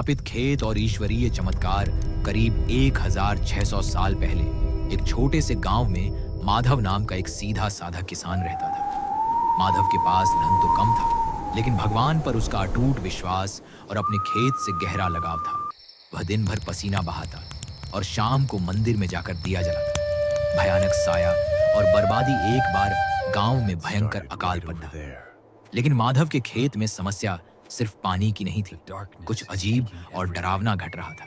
स्थापित खेत और ईश्वरीय चमत्कार करीब 1600 साल पहले एक छोटे से गांव में माधव नाम का एक सीधा साधा किसान रहता था। माधव के पास धन तो कम था, लेकिन भगवान पर उसका अटूट विश्वास और अपने खेत से गहरा लगाव था। वह दिन भर पसीना बहाता और शाम को मंदिर में जाकर दिया जलाता। भयानक साया और बर्बादी एक बार गांव में भयंकर अकाल पड़ डाला। लेकिन माधव के खेत में समस्या सिर्फ पानी की नहीं थी, कुछ अजीब और डरावना घट रहा था।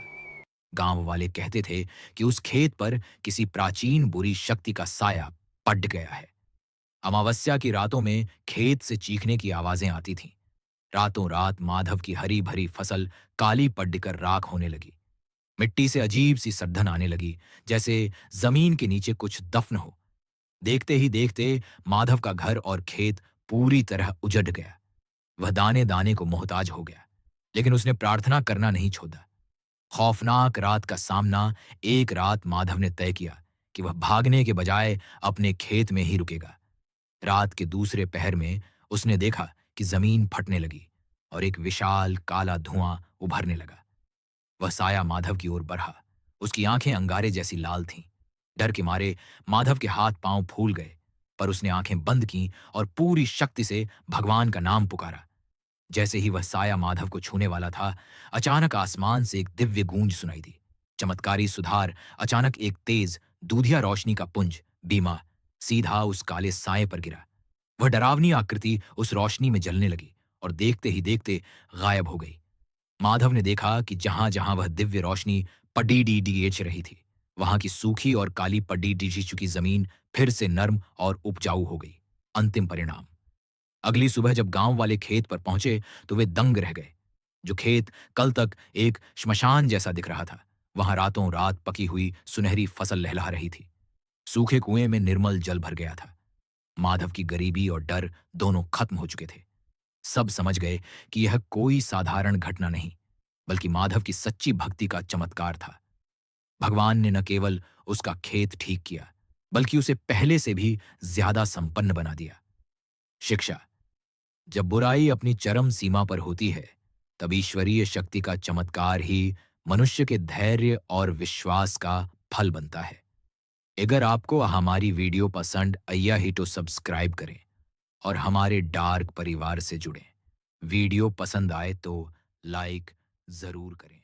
गांव वाले कहते थे कि उस खेत पर किसी प्राचीन बुरी शक्ति का साया पड़ गया है। अमावस्या की रातों में खेत से चीखने की आवाजें आती थीं। रातों रात माधव की हरी भरी फसल काली पड़कर राख होने लगी। मिट्टी से अजीब सी सड़न आने लगी, जैसे जमीन के नीचे कुछ दफन हो। देखते ही देखते माधव का घर और खेत पूरी तरह उजड़ गया। वह दाने दाने को मोहताज हो गया, लेकिन उसने प्रार्थना करना नहीं छोड़ा। खौफनाक रात का सामना एक रात माधव ने तय किया कि वह भागने के बजाय अपने खेत में ही रुकेगा। रात के दूसरे पहर में उसने देखा कि जमीन फटने लगी और एक विशाल काला धुआं उभरने लगा। वह साया माधव की ओर बढ़ा। उसकी आंखें अंगारे जैसी लाल थीं। डर के मारे माधव के हाथ पांव फूल गए, पर उसने आंखें बंद की और पूरी शक्ति से भगवान का नाम पुकारा। जैसे ही वह साया माधव को छूने वाला था, अचानक आसमान से एक दिव्य गूंज सुनाई दी। चमत्कारी सुधार अचानक एक तेज दूधिया रोशनी का पुंज बीमा सीधा उस काले साए पर गिरा। वह डरावनी आकृति उस रोशनी में जलने लगी और देखते ही देखते गायब हो गई। माधव ने देखा कि जहां जहां वह दिव्य रोशनी पडी डी डी रही थी, वहां की सूखी और काली पडी डी चुकी जमीन फिर से नर्म और उपजाऊ हो गई। अंतिम परिणाम। अगली सुबह जब गांव वाले खेत पर पहुंचे तो वे दंग रह गए। जो खेत कल तक एक श्मशान जैसा दिख रहा था, वहां रातों रात पकी हुई सुनहरी फसल लहला रही थी। सूखे कुएं में निर्मल जल भर गया था। माधव की गरीबी और डर दोनों खत्म हो चुके थे। सब समझ गए कि यह कोई साधारण घटना नहीं, बल्कि माधव की सच्ची भक्ति का चमत्कार था। भगवान ने न केवल उसका खेत ठीक किया, बल्कि उसे पहले से भी ज्यादा संपन्न बना दिया। शिक्षा। जब बुराई अपनी चरम सीमा पर होती है, तब ईश्वरीय शक्ति का चमत्कार ही मनुष्य के धैर्य और विश्वास का फल बनता है। अगर आपको हमारी वीडियो पसंद आया ही तो सब्सक्राइब करें और हमारे डार्क परिवार से जुड़ें। वीडियो पसंद आए तो लाइक जरूर करें।